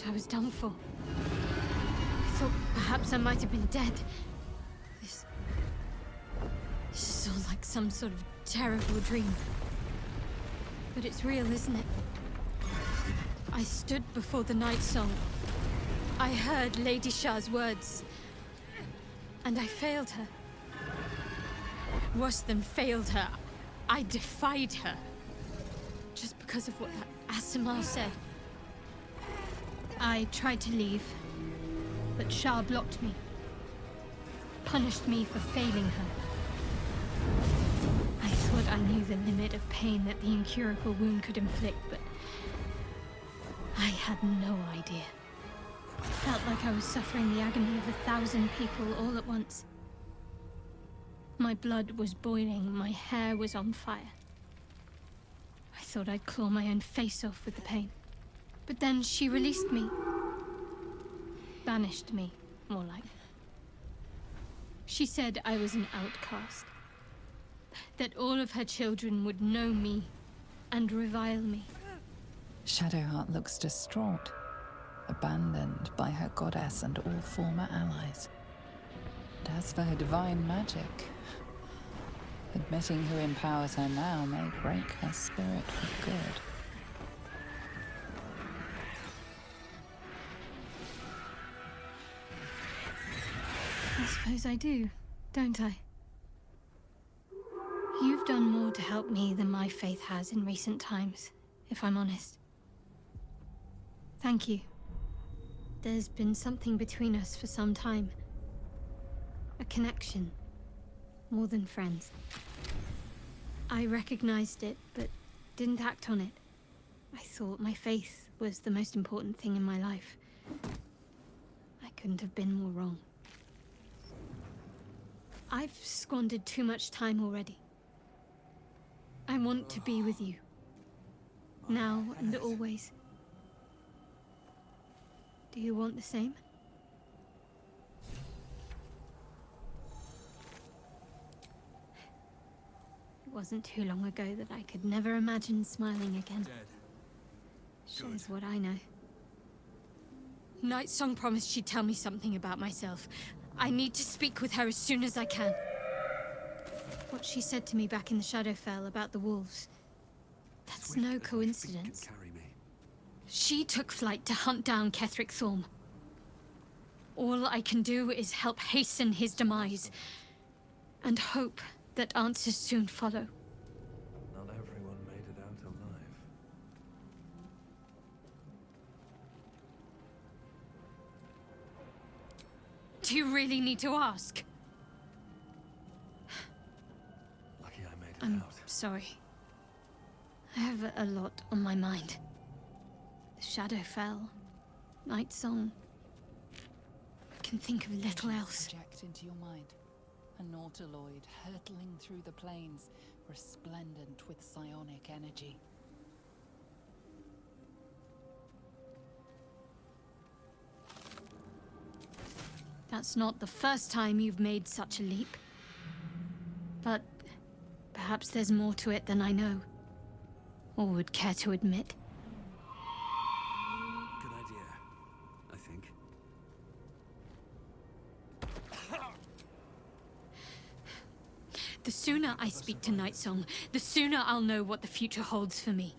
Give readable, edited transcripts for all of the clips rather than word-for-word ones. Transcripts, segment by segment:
I was done for. I thought perhaps I might have been dead. This is all like some sort of terrible dream. But it's real, isn't it? I stood before the night song. I heard Lady Shah's words. And I failed her. Worse than failed her, I defied her. Just because of what that Asimar said. I tried to leave, but Shah blocked me. Punished me for failing her. I thought I knew the limit of pain that the incurable wound could inflict, but I had no idea. It felt like I was suffering the agony of 1,000 people all at once. My blood was boiling, my hair was on fire. I thought I'd claw my own face off with the pain. But then she released me. Banished me, more like. She said I was an outcast. That all of her children would know me and revile me. Shadowheart looks distraught, abandoned by her goddess and all former allies. And as for her divine magic, admitting who empowers her now may break her spirit for good. I suppose I do, don't I? You've done more to help me than my faith has in recent times, if I'm honest. Thank you. There's been something between us for some time. A connection. More than friends. I recognized it, but didn't act on it. I thought my faith was the most important thing in my life. I couldn't have been more wrong. I've squandered too much time already. I want to be with you. Now and always. Do you want the same? It wasn't too long ago that I could never imagine smiling again. Shows what I know. Nightsong promised she'd tell me something about myself. I need to speak with her as soon as I can. What she said to me back in the Shadowfell about the wolves. That's no coincidence. She took flight to hunt down Ketheric Thorm. All I can do is help hasten his demise, and hope that answers soon follow. Not everyone made it out alive. Do you really need to ask? Lucky I made it I'm out. sorry. I have a lot on my mind. The Shadowfell, Nightsong. I can think of little else. Project into your mind. A nautiloid hurtling through the plains, resplendent with psionic energy. That's not the first time you've made such a leap. But perhaps there's more to it than I know, or would care to admit. Good idea, I think. The sooner I speak to Nightsong, the sooner I'll know what the future holds for me.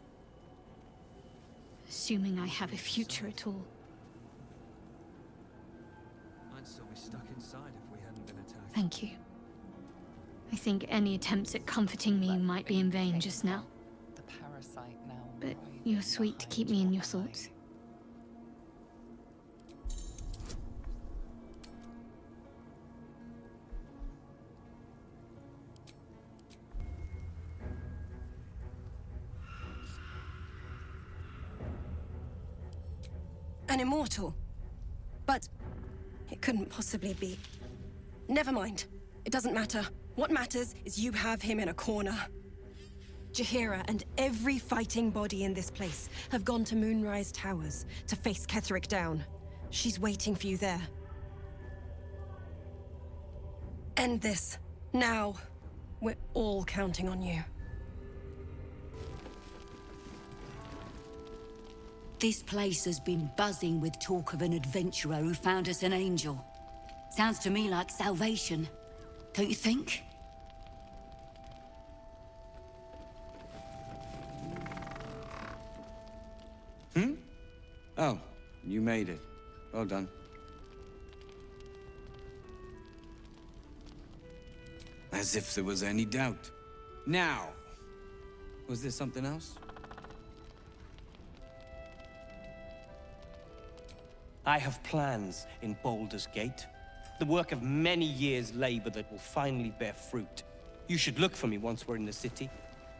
Assuming I have a future at all. I'd still be stuck inside if we hadn't been attacked. Thank you. I think any attempts at comforting me might be in vain just now. The parasite now. But you're sweet to keep me in your thoughts. An immortal? But it couldn't possibly be. Never mind. It doesn't matter. What matters is you have him in a corner. Jaheira and every fighting body in this place have gone to Moonrise Towers to face Ketheric down. She's waiting for you there. End this. Now. We're all counting on you. This place has been buzzing with talk of an adventurer who found us an angel. Sounds to me like salvation. Don't you think? Oh, you made it. Well done. As if there was any doubt. Now, was there something else? I have plans in Baldur's Gate. The work of many years' labor that will finally bear fruit. You should look for me once we're in the city.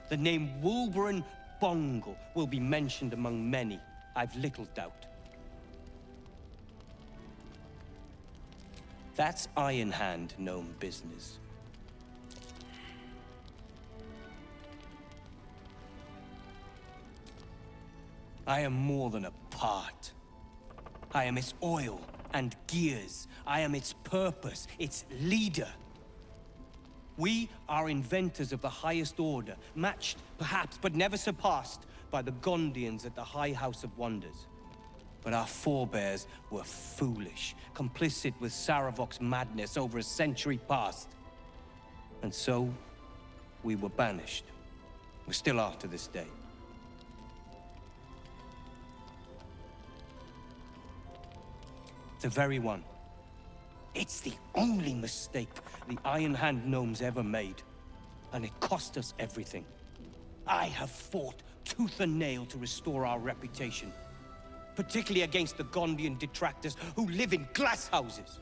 The name Wulbren Bongle will be mentioned among many, I've little doubt. That's Iron Hand gnome business. I am more than a part. I am its oil and gears. I am its purpose, its leader. We are inventors of the highest order, matched, perhaps, but never surpassed by the Gondians at the High House of Wonders. But our forebears were foolish, complicit with Saravok's madness over a century past. And so, we were banished. We still are to this day. The very one. It's the only mistake the Iron Hand gnomes ever made. And it cost us everything. I have fought tooth and nail to restore our reputation. Particularly against the Gondian detractors who live in glass houses.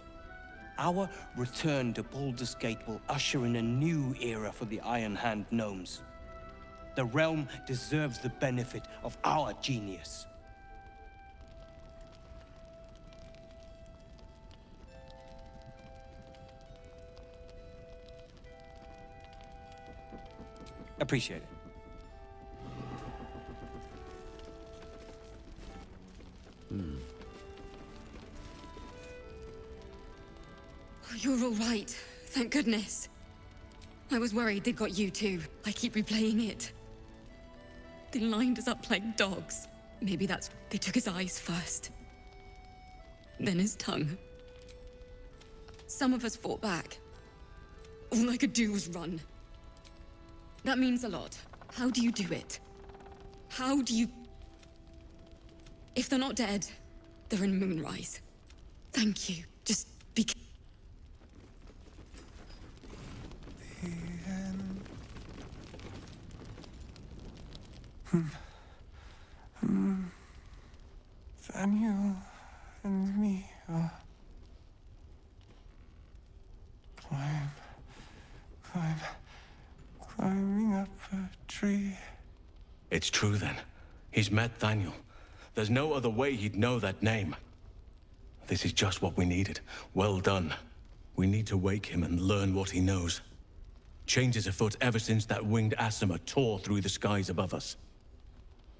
Our return to Baldur's Gate will usher in a new era for the Iron Hand gnomes. The realm deserves the benefit of our genius. Appreciate it. You're all right. Thank goodness. I was worried they'd got you too. I keep replaying it. They lined us up like dogs. Maybe that's... They took his eyes first. Then his tongue. Some of us fought back. All I could do was run. That means a lot. How do you do it? How do you... If they're not dead, they're in Moonrise. Thank you. Just be... Daniel and me are climbing up a tree. It's true then. He's met Daniel. There's no other way he'd know that name. This is just what we needed. Well done. We need to wake him and learn what he knows. Change is afoot ever since that winged Asima tore through the skies above us.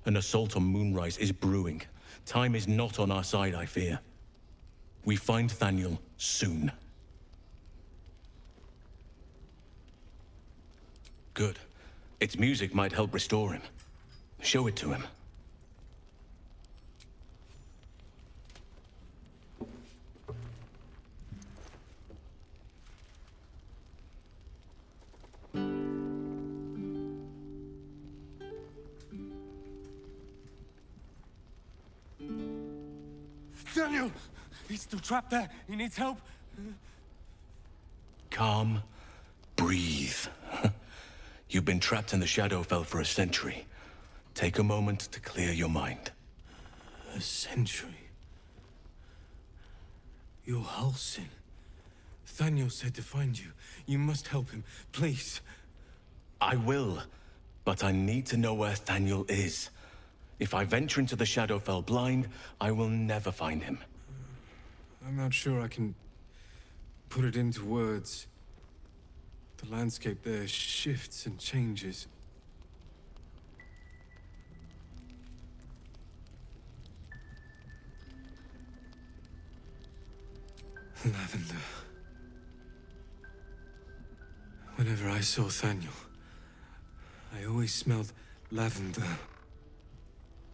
An assault on Moonrise is brewing. Time is not on our side, I fear. We find Daniel soon. Good. Its music might help restore him. Show it to him. Daniel! He's still trapped there. He needs help. Calm. Breathe. You've been trapped in the Shadowfell for a century. Take a moment to clear your mind. A century? You're Halsin. Daniel said to find you. You must help him, please. I will, but I need to know where Daniel is. If I venture into the Shadowfell blind, I will never find him. I'm not sure I can put it into words. The landscape there shifts and changes. Lavender. Whenever I saw Daniel, I always smelled lavender.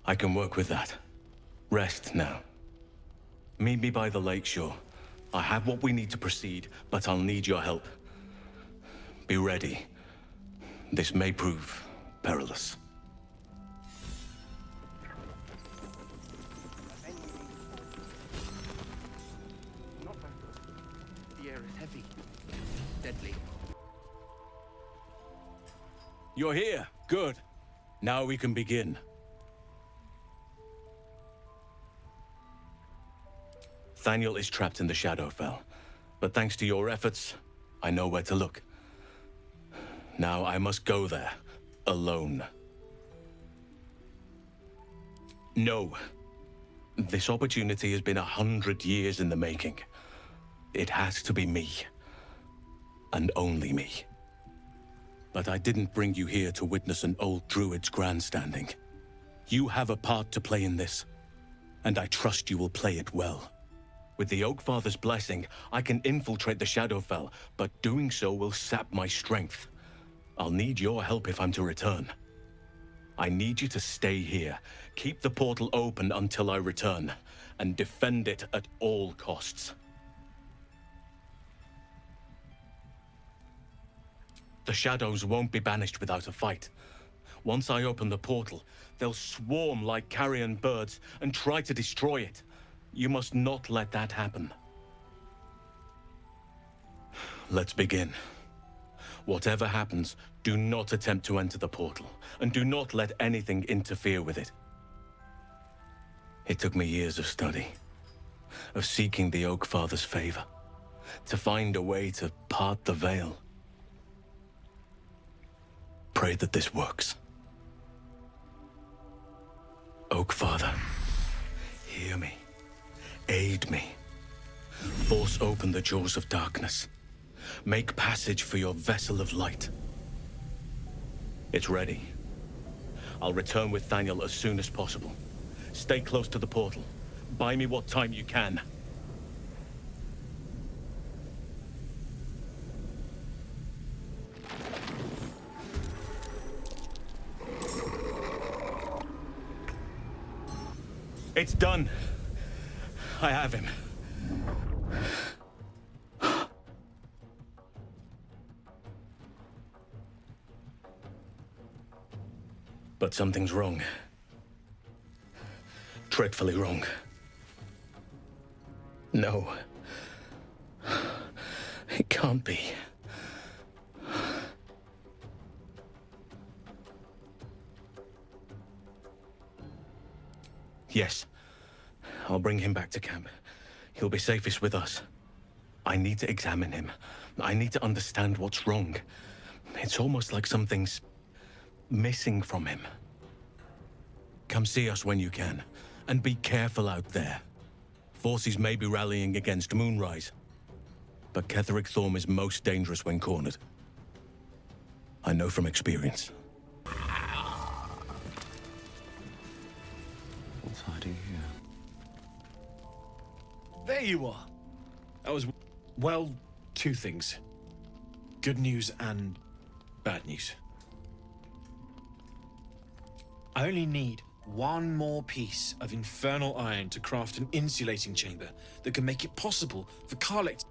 I can work with that. Rest now. Meet me by the lakeshore. I have what we need to proceed, but I'll need your help. Be ready. This may prove perilous. The air is heavy. Deadly. You're here. Good. Now we can begin. Thaniel is trapped in the Shadowfell, but thanks to your efforts, I know where to look. Now I must go there, alone. No. This opportunity has been 100 years in the making. It has to be me. And only me. But I didn't bring you here to witness an old druid's grandstanding. You have a part to play in this, and I trust you will play it well. With the Oakfather's blessing, I can infiltrate the Shadowfell, but doing so will sap my strength. I'll need your help if I'm to return. I need you to stay here, keep the portal open until I return, and defend it at all costs. The shadows won't be banished without a fight. Once I open the portal, they'll swarm like carrion birds and try to destroy it. You must not let that happen. Let's begin. Whatever happens, do not attempt to enter the portal, and do not let anything interfere with it. It took me years of study, of seeking the Oakfather's favor, to find a way to part the veil. Pray that this works. Oakfather, hear me. Aid me. Force open the jaws of darkness. Make passage for your vessel of light. It's ready. I'll return with Thaniel as soon as possible. Stay close to the portal. Buy me what time you can. It's done. I have him. But something's wrong. Dreadfully wrong. No. It can't be. Yes. I'll bring him back to camp. He'll be safest with us. I need to examine him. I need to understand what's wrong. It's almost like something's missing from him. Come see us when you can. And be careful out there. Forces may be rallying against Moonrise. But Ketheric Thorm is most dangerous when cornered. I know from experience. What's hiding here? There you are. That was, well, two things. Good news and bad news. I only need one more piece of infernal iron to craft an insulating chamber that can make it possible for Karlek.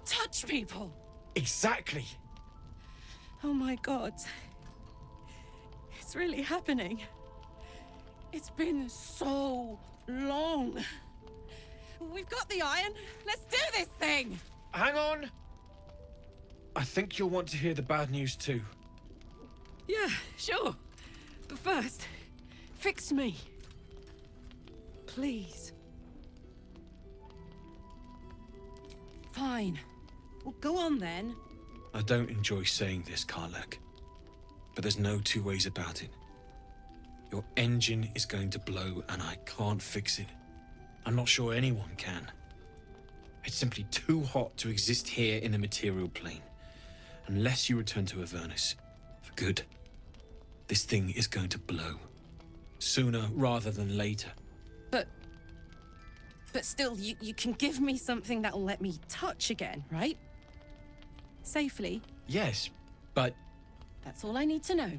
Touch people! Exactly! Oh my god. It's really happening. It's been so long. We've got the iron. Let's do this thing! Hang on! I think you'll want to hear the bad news too. Yeah, sure. But first, fix me. Please. Fine. Well, go on then. I don't enjoy saying this, Karlek, but there's no two ways about it. Your engine is going to blow and I can't fix it. I'm not sure anyone can. It's simply too hot to exist here in the material plane. Unless you return to Avernus for good. This thing is going to blow. Sooner rather than later. But still, you can give me something that'll let me touch again, right? Safely. Yes, but... That's all I need to know.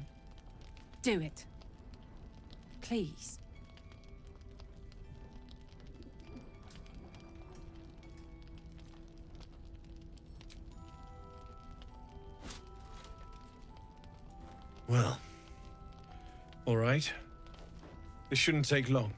Do it. Please. Well, all right. This shouldn't take long.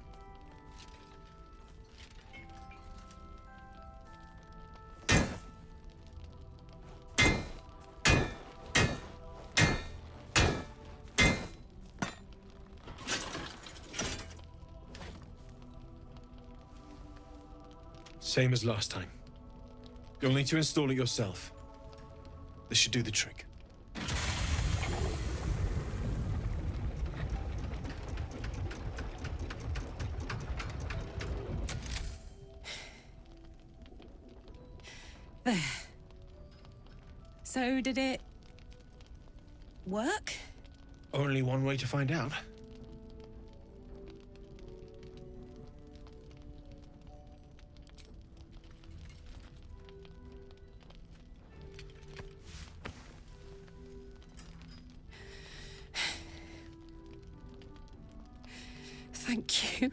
Same as last time. You'll need to install it yourself. This should do the trick. There. So, did it work? Only one way to find out. Thank you.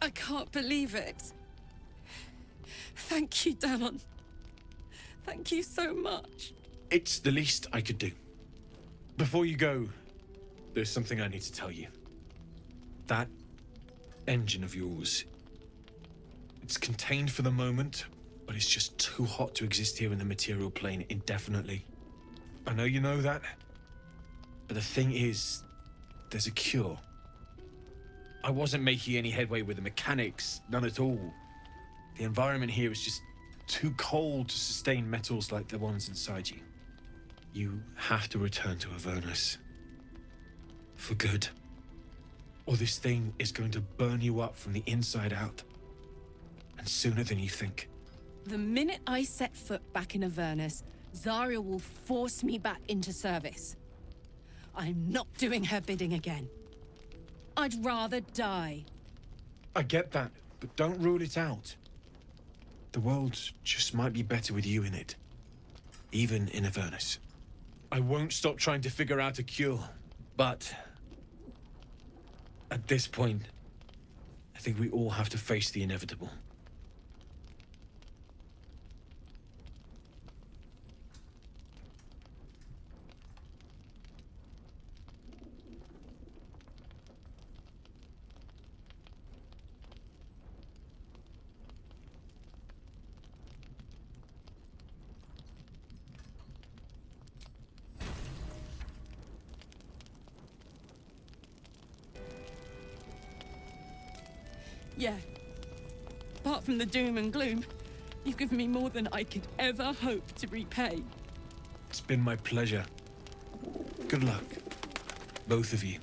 I can't believe it. Thank you, Damon. Thank you so much. It's the least I could do. Before you go, there's something I need to tell you. That engine of yours, it's contained for the moment, but it's just too hot to exist here in the material plane indefinitely. I know you know that, but the thing is, there's a cure. I wasn't making any headway with the mechanics, none at all. The environment here is just too cold to sustain metals like the ones inside you. You have to return to Avernus. For good. Or this thing is going to burn you up from the inside out. And sooner than you think. The minute I set foot back in Avernus, Zarya will force me back into service. I'm not doing her bidding again. I'd rather die. I get that, but don't rule it out. The world just might be better with you in it. Even in Avernus. I won't stop trying to figure out a cure, but at this point, I think we all have to face the inevitable. Yeah. Apart from the doom and gloom, you've given me more than I could ever hope to repay. It's been my pleasure. Good luck, both of you.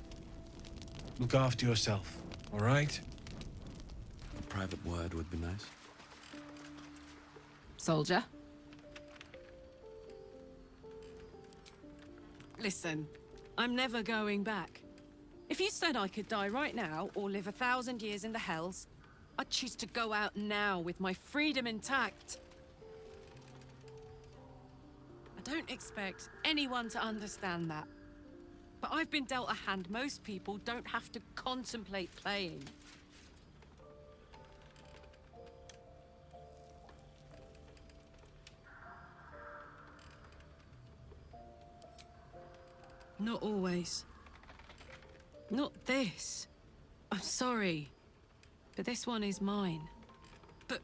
Look after yourself, all right? A private word would be nice. Soldier? Listen, I'm never going back. If you said I could die right now, or live 1,000 years in the Hells, I'd choose to go out now with my freedom intact. I don't expect anyone to understand that. But I've been dealt a hand most people don't have to contemplate playing. Not always. Not this. I'm sorry, but this one is mine. But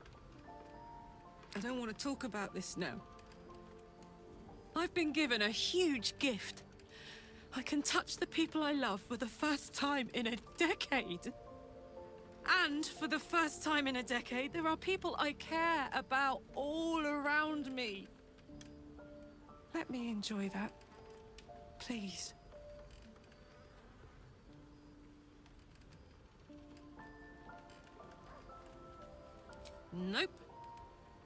I don't want to talk about this now. I've been given a huge gift. I can touch the people I love for the first time in a decade. And for the first time in a decade, there are people I care about all around me. Let me enjoy that, please. Nope.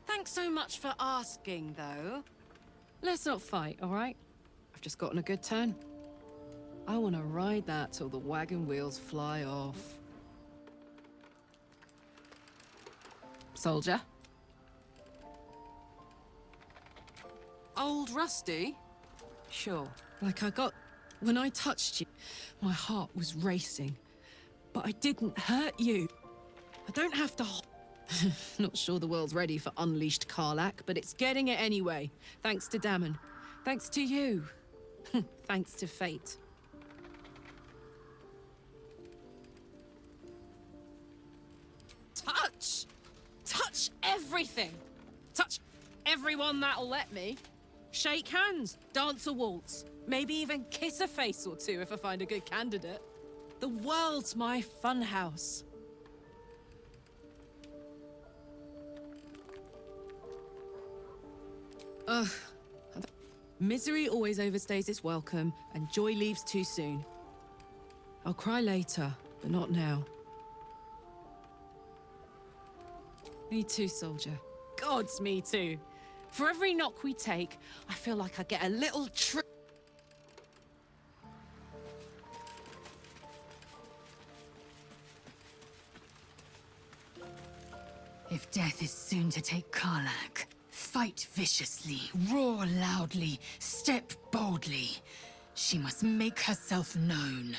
Thanks so much for asking, though. Let's not fight, all right? I've just gotten a good turn. I want to ride that till the wagon wheels fly off. Soldier? Old Rusty? Sure. When I touched you, my heart was racing. But I didn't hurt you. I don't have to. Not sure the world's ready for unleashed Karlach, but it's getting it anyway. Thanks to Dammon. Thanks to you. Thanks to fate. Touch! Touch everything! Touch everyone that'll let me. Shake hands, dance a waltz, maybe even kiss a face or two if I find a good candidate. The world's my funhouse. Ugh. Misery always overstays its welcome, and joy leaves too soon. I'll cry later, but not now. Me too, soldier. Gods, me too. For every knock we take, I feel like I get a little If death is soon to take Karlach, fight viciously, roar loudly, step boldly. She must make herself known.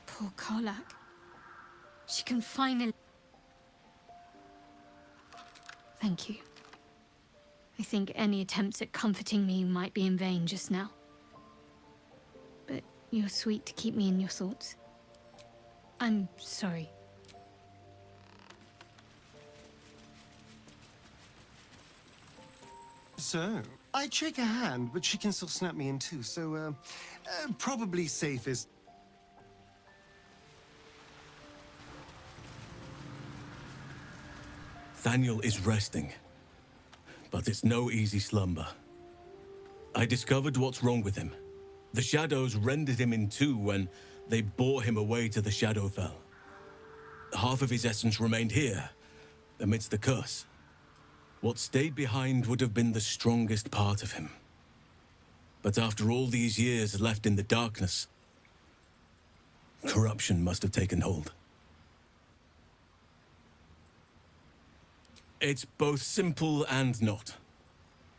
Poor Karlach. She can finally... Thank you. I think any attempts at comforting me might be in vain just now. But you're sweet to keep me in your thoughts. I'm sorry. So, I'd shake her hand, but she can still snap me in two, so, probably safest. Thaniel is resting, but it's no easy slumber. I discovered what's wrong with him. The shadows rendered him in two when they bore him away to the Shadowfell. Half of his essence remained here, amidst the curse. What stayed behind would have been the strongest part of him. But after all these years left in the darkness, corruption must have taken hold. It's both simple and not.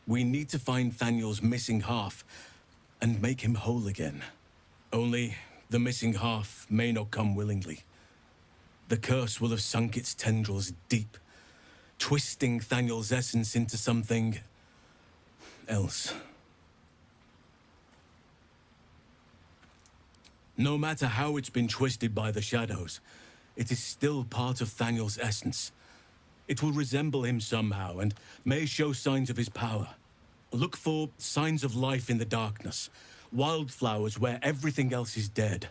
We need to find Thaniel's missing half and make him whole again. Only the missing half may not come willingly. The curse will have sunk its tendrils deep, twisting Thaniel's essence into something else. No matter how it's been twisted by the shadows, it is still part of Thaniel's essence. It will resemble him somehow and may show signs of his power. Look for signs of life in the darkness, wildflowers where everything else is dead.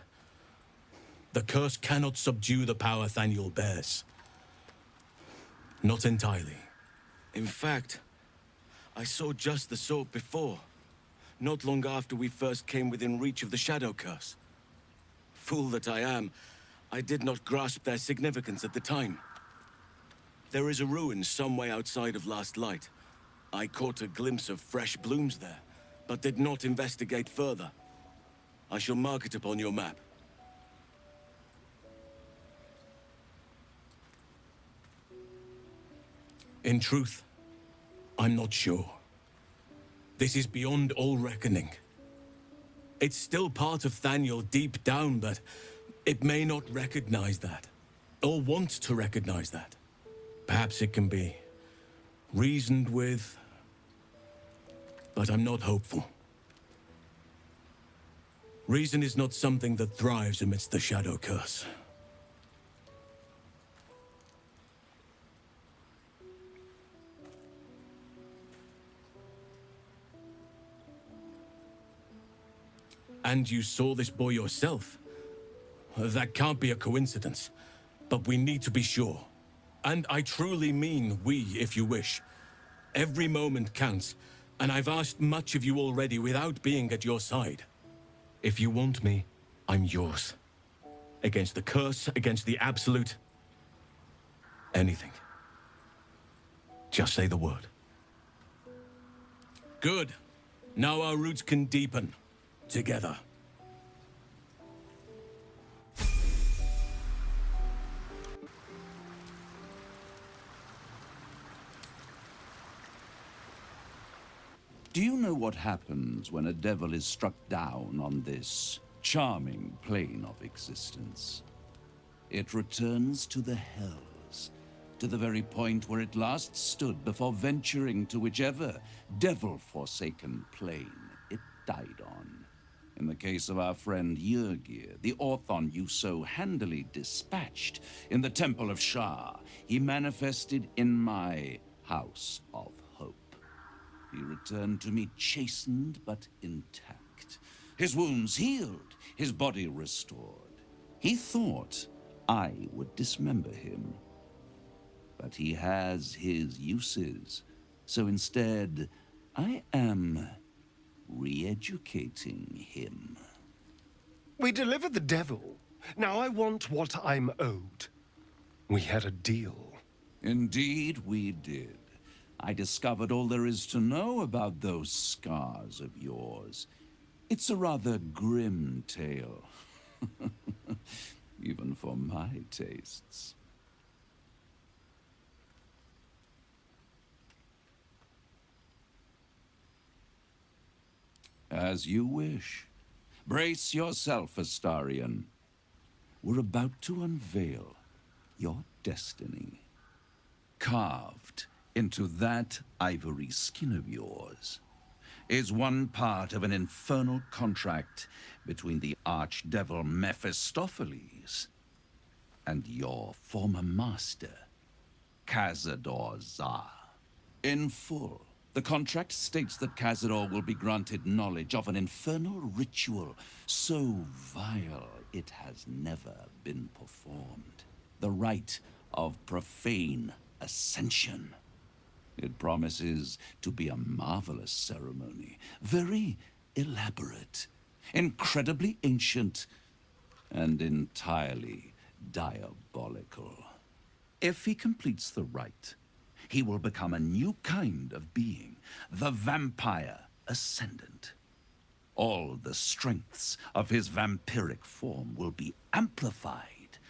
The curse cannot subdue the power Thaniel bears. Not entirely. In fact, I saw just the sort before, not long after we first came within reach of the Shadow Curse. Fool that I am, I did not grasp their significance at the time. There is a ruin some way outside of Last Light. I caught a glimpse of fresh blooms there, but did not investigate further. I shall mark it upon your map. In truth, I'm not sure. This is beyond all reckoning. It's still part of Thaniel deep down, but it may not recognize that, or want to recognize that. Perhaps it can be reasoned with, but I'm not hopeful. Reason is not something that thrives amidst the Shadow Curse. And you saw this boy yourself. That can't be a coincidence, but we need to be sure. And I truly mean we, if you wish. Every moment counts, and I've asked much of you already without being at your side. If you want me, I'm yours. Against the curse, against the absolute... anything. Just say the word. Good. Now our roots can deepen. Together. Do you know what happens when a devil is struck down on this charming plane of existence? It returns to the hells, to the very point where it last stood before venturing to whichever devil-forsaken plane it died on. In the case of our friend Yrgir, the Orthon you so handily dispatched in the Temple of Shah, he manifested in my House of Hope. He returned to me chastened but intact, his wounds healed, his body restored. He thought I would dismember him, but he has his uses, so instead I am re-educating him. We delivered the devil. Now I want what I'm owed. We had a deal. Indeed we did. I discovered all there is to know about those scars of yours. It's a rather grim tale, even for my tastes. As you wish. Brace yourself, Astarion. We're about to unveil your destiny. Carved into that ivory skin of yours is one part of an infernal contract between the archdevil Mephistopheles and your former master, Cazador Zar. In full, the contract states that Cazador will be granted knowledge of an infernal ritual so vile it has never been performed. The rite of profane ascension. It promises to be a marvelous ceremony, very elaborate, incredibly ancient, and entirely diabolical. If he completes the rite, he will become a new kind of being, the Vampire Ascendant. All the strengths of his vampiric form will be amplified,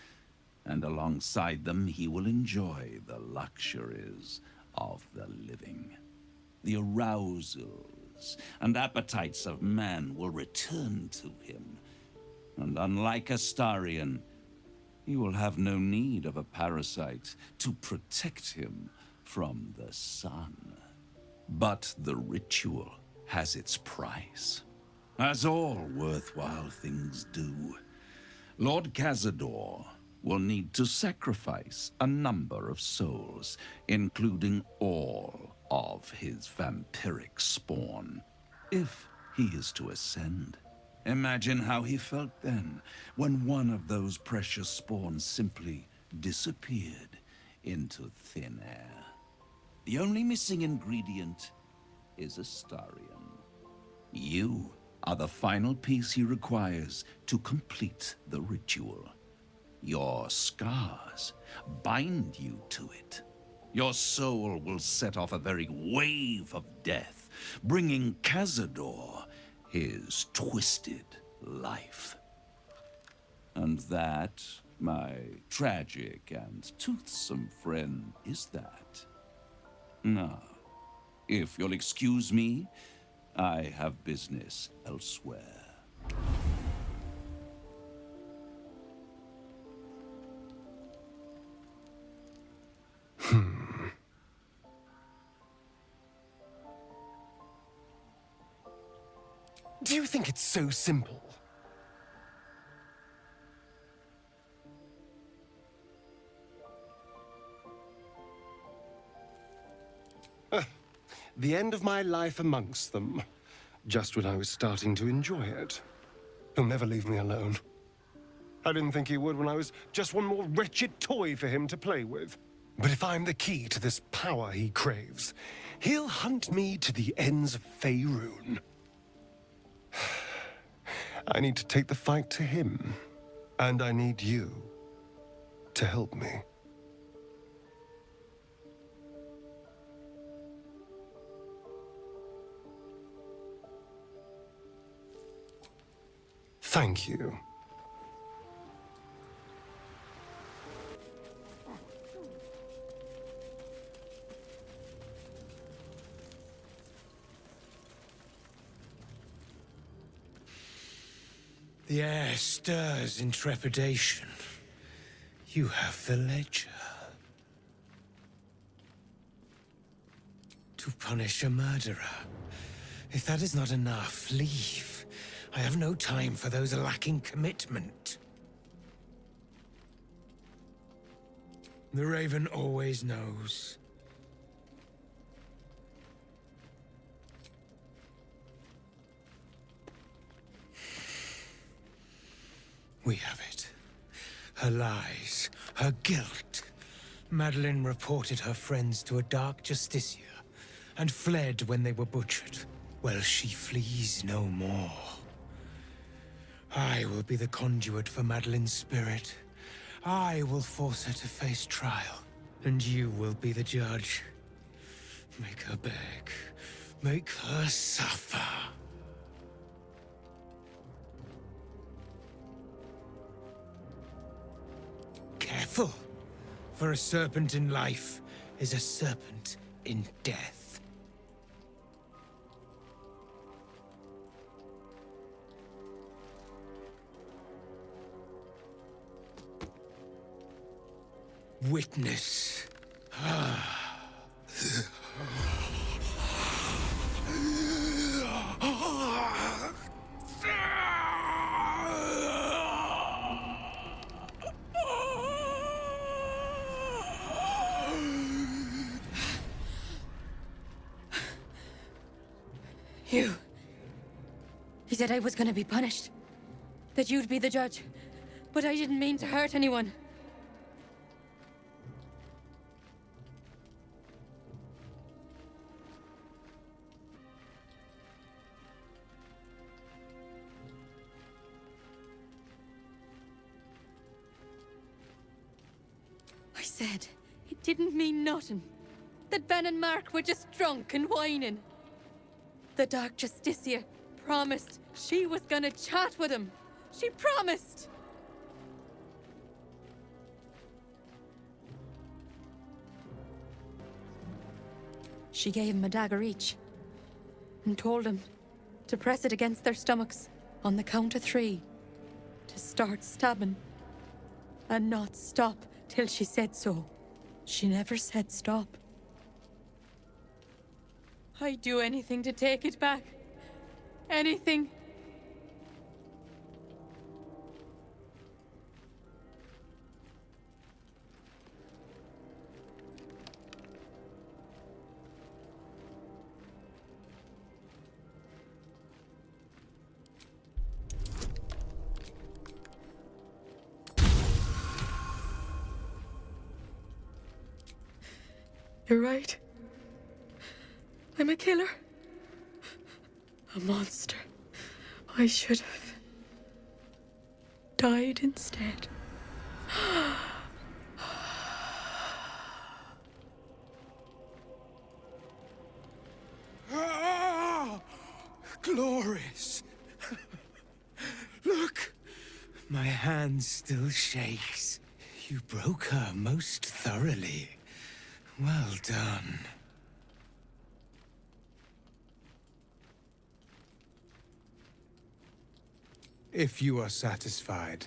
and alongside them he will enjoy the luxuries of the living. The arousals and appetites of man will return to him, and unlike Astarion, he will have no need of a parasite to protect him from the sun. But the ritual has its price, as all worthwhile things do. Lord Cazador will need to sacrifice a number of souls, including all of his vampiric spawn, if he is to ascend. Imagine how he felt then, when one of those precious spawns simply disappeared into thin air. The only missing ingredient is Astarion. You are the final piece he requires to complete the ritual. Your scars bind you to it. Your soul will set off a very wave of death, bringing Cazador his twisted life. And that, my tragic and toothsome friend, is that. Now, if you'll excuse me, I have business elsewhere. Do you think it's so simple? The end of my life amongst them, just when I was starting to enjoy it. He'll never leave me alone. I didn't think he would when I was just one more wretched toy for him to play with. But if I'm the key to this power he craves, he'll hunt me to the ends of Faerun. I need to take the fight to him, and I need you to help me. Thank you. The air stirs in trepidation. You have the ledger. To punish a murderer. If that is not enough, leave. I have no time for those lacking commitment. The Raven always knows. We have it. Her lies, her guilt. Madeline reported her friends to a dark justiciar and fled when they were butchered. Well, she flees no more. I will be the conduit for Madeline's spirit. I will force her to face trial, and you will be the judge. Make her beg. Make her suffer. Careful, for a serpent in life is a serpent in death. Witness. You. He said I was gonna be punished. That you'd be the judge. But I didn't mean to hurt anyone. I said it didn't mean nothing. That Ben and Mark were just drunk and whining. The Dark Justiciar promised she was gonna chat with him. She promised! She gave him a dagger each and told him to press it against their stomachs on the count of 3 to start stabbing and not stop till she said so. She never said stop. I'd do anything to take it back. Anything. You're right. I'm a killer. A monster. I should have died instead. Ah, glorious. Look, my hand still shakes. You broke her most thoroughly. Well done. If you are satisfied,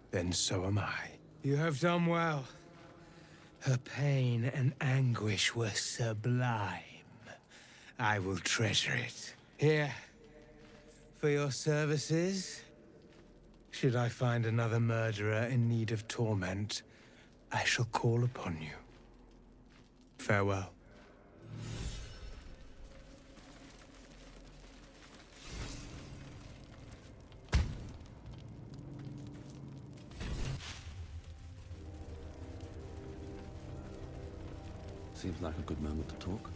then so am I. You have done well. Her pain and anguish were sublime. I will treasure it. Here, for your services. Should I find another murderer in need of torment, I shall call upon you. Farewell. Seems like a good moment to talk.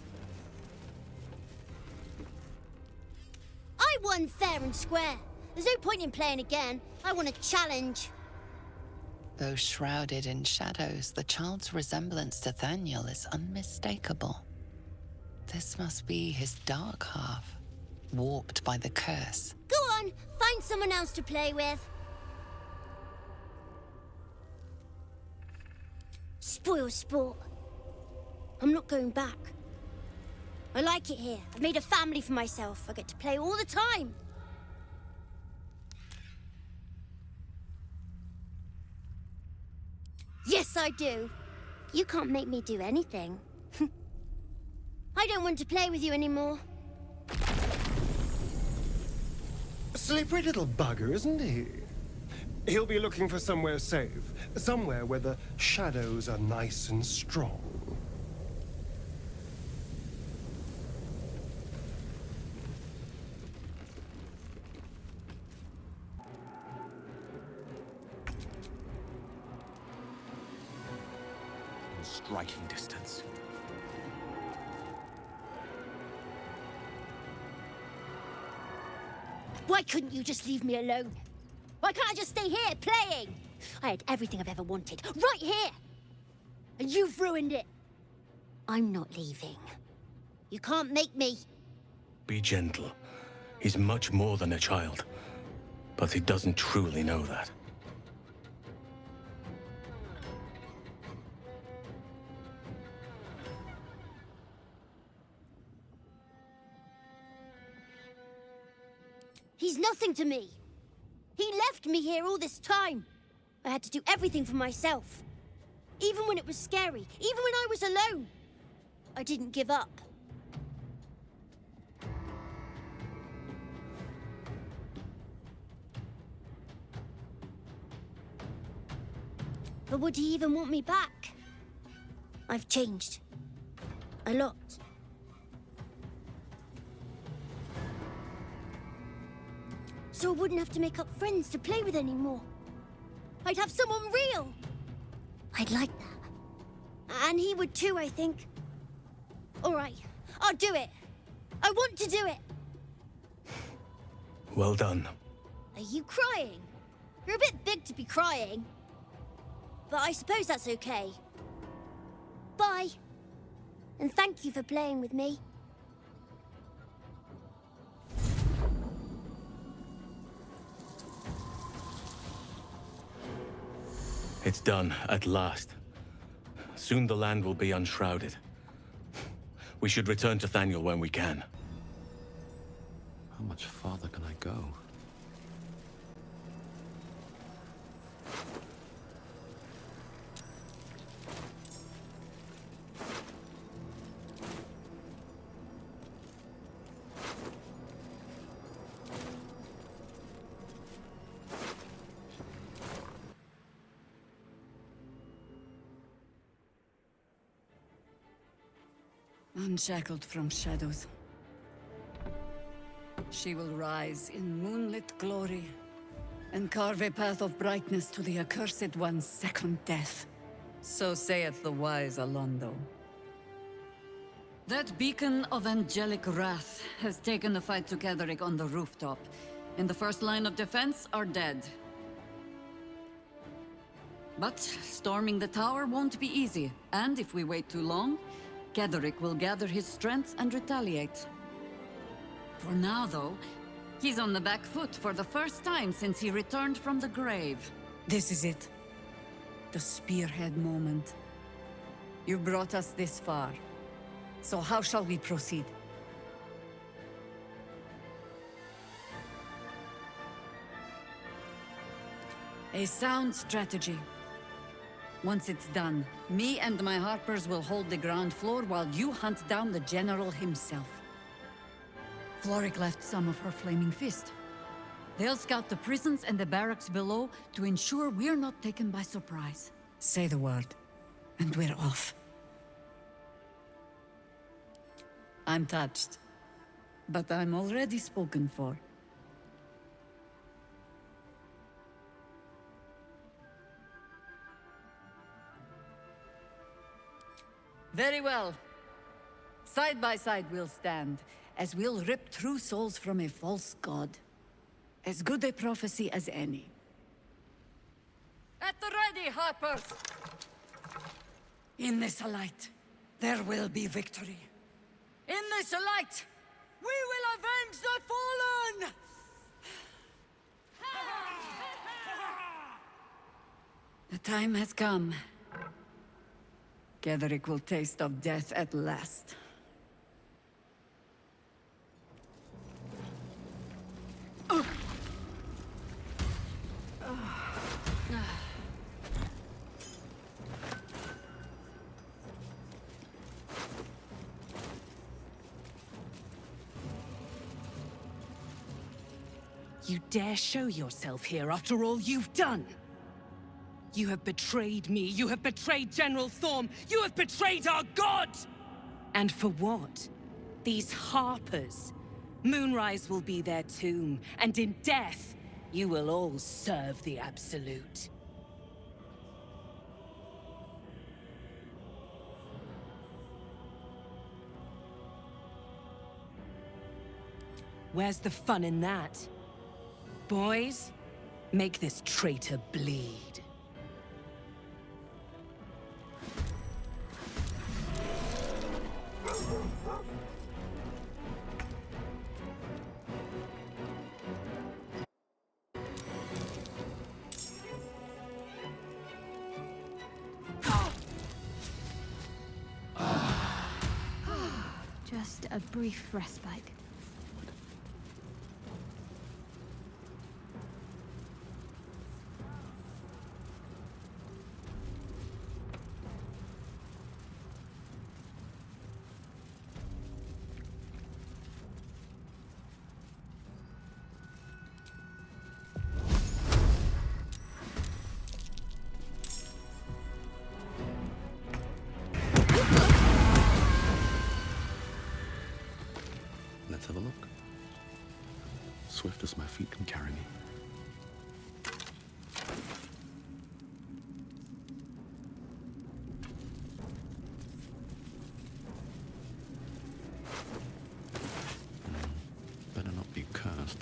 I won fair and square. There's no point in playing again. I want a challenge. Though shrouded in shadows, the child's resemblance to Thaniel is unmistakable. This must be his dark half, warped by the curse. Go on, find someone else to play with. Spoil sport. I'm not going back. I like it here. I've made a family for myself. I get to play all the time. Yes, I do. You can't make me do anything. I don't want to play with you anymore. Slippery little bugger, isn't he? He'll be looking for somewhere safe. Somewhere where the shadows are nice and strong. In striking distance. Why couldn't you just leave me alone? Why can't I just stay here, playing? I had everything I've ever wanted, right here! And you've ruined it. I'm not leaving. You can't make me. Be gentle. He's much more than a child. But he doesn't truly know that. He's nothing to me. He left me here all this time. I had to do everything for myself. Even when it was scary, even when I was alone. I didn't give up. But would he even want me back? I've changed. A lot. So I wouldn't have to make up friends to play with anymore. I'd have someone real. I'd like that. And he would too, I think. All right, I'll do it. I want to do it. Well done. Are you crying? You're a bit big to be crying. But I suppose that's okay. Bye. And thank you for playing with me. It's done, at last. Soon the land will be unshrouded. We should return to Thaniel when we can. How much farther can I go? Unshackled from shadows, she will rise in moonlit glory and carve a path of brightness to the accursed one's second death. So saith the wise Alondo. That beacon of angelic wrath has taken the fight to Ketheric on the rooftop, and the first line of defense are dead. But storming the tower won't be easy, and if we wait too long, Ketheric will gather his strength and retaliate. For now, though, he's on the back foot for the first time since he returned from the grave. This is it. The spearhead moment. You brought us this far. So how shall we proceed? A sound strategy. Once it's done, me and my Harpers will hold the ground floor while you hunt down the General himself. Floric left some of her flaming fist. They'll scout the prisons and the barracks below to ensure we're not taken by surprise. Say the word, and we're off. I'm touched, but I'm already spoken for. Very well. Side by side we'll stand, as we'll rip true souls from a false god. As good a prophecy as any. At the ready, Harpers! In this light, there will be victory. In this light, we will avenge the fallen! The time has come. Ketheric will taste of death at last. You dare show yourself here after all you've done? You have betrayed me. You have betrayed General Thorm. You have betrayed our god! And for what? These harpers. Moonrise will be their tomb, and in death, you will all serve the Absolute. Where's the fun in that? Boys, make this traitor bleed. Just a brief respite. Let's have a look. Swift as my feet can carry me. Better not be cursed.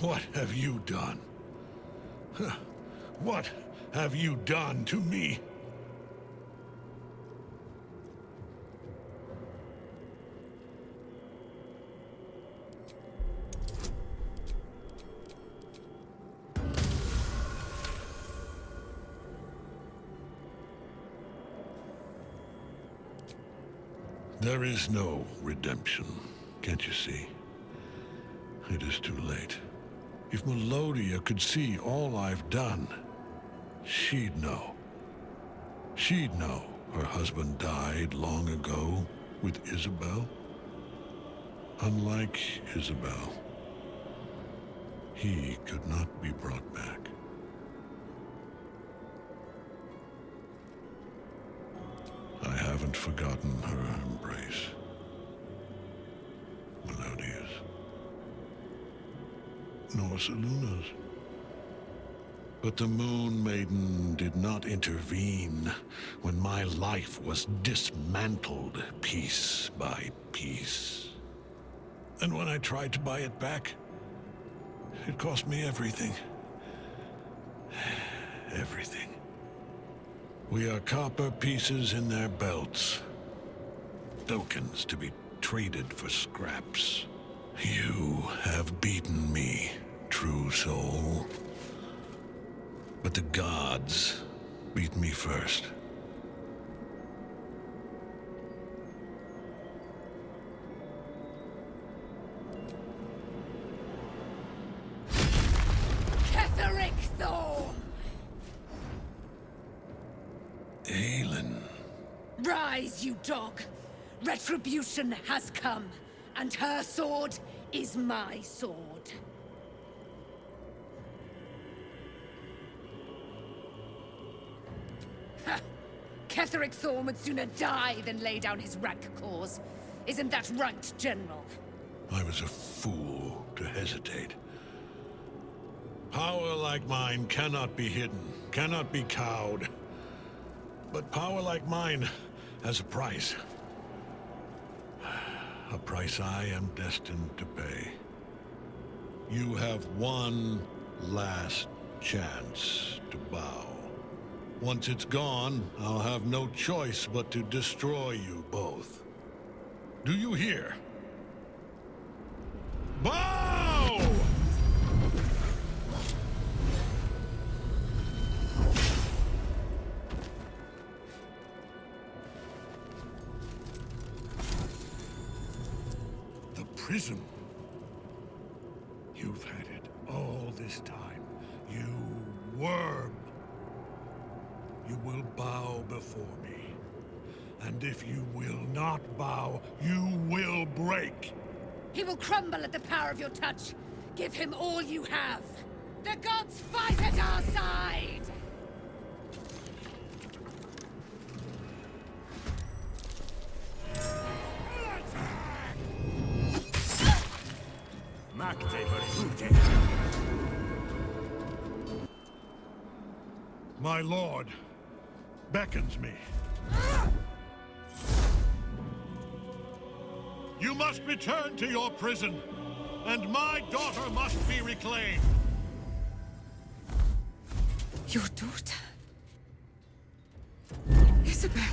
What have you done? What have you done to me? There is no redemption, can't you see? It is too late. If Melodia could see all I've done, she'd know. She'd know her husband died long ago with Isabel. Unlike Isabel, he could not be brought back. I haven't forgotten her embrace. Melodia's. Nor Seluna's. But the Moon Maiden did not intervene when my life was dismantled piece by piece. And when I tried to buy it back, it cost me everything. Everything. We are copper pieces in their belts. Tokens to be traded for scraps. You have beaten me, true soul. But the gods beat me first. Ketheric Thorm! Aelin. Rise, you dog! Retribution has come, and her sword is my sword. Ha! Ketheric Thorm would sooner die than lay down his rank cause. Isn't that right, General? I was a fool to hesitate. Power like mine cannot be hidden, cannot be cowed. But power like mine has a price. A price I am destined to pay. You have one last chance to bow. Once it's gone, I'll have no choice but to destroy you both. Do you hear? Bow! The prism. You've had it this time, you worm. You will bow before me. And if you will not bow, you will break. He will crumble at the power of your touch. Give him all you have. The gods fight at our side! My lord beckons me. You must return to your prison, and my daughter must be reclaimed. Your daughter? Isabel.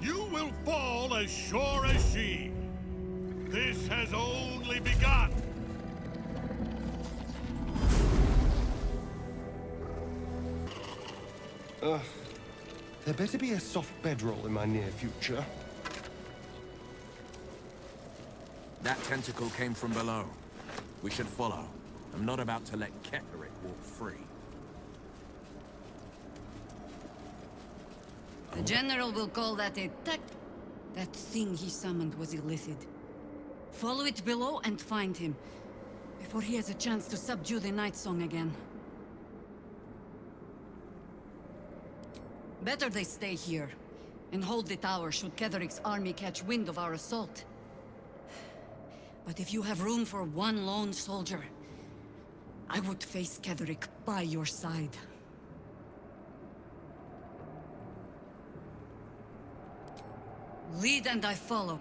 You will fall as sure as she. This has only begun. There better be a soft bedroll in my near future. That tentacle came from below. We should follow. I'm not about to let Ketheric walk free. The General will call that a tech. That thing he summoned was illicit. Follow it below and find him, before he has a chance to subdue the Night Song again. Better they stay here, and hold the tower should Ketheric's army catch wind of our assault. But if you have room for one lone soldier, I would face Ketheric by your side. Lead and I follow.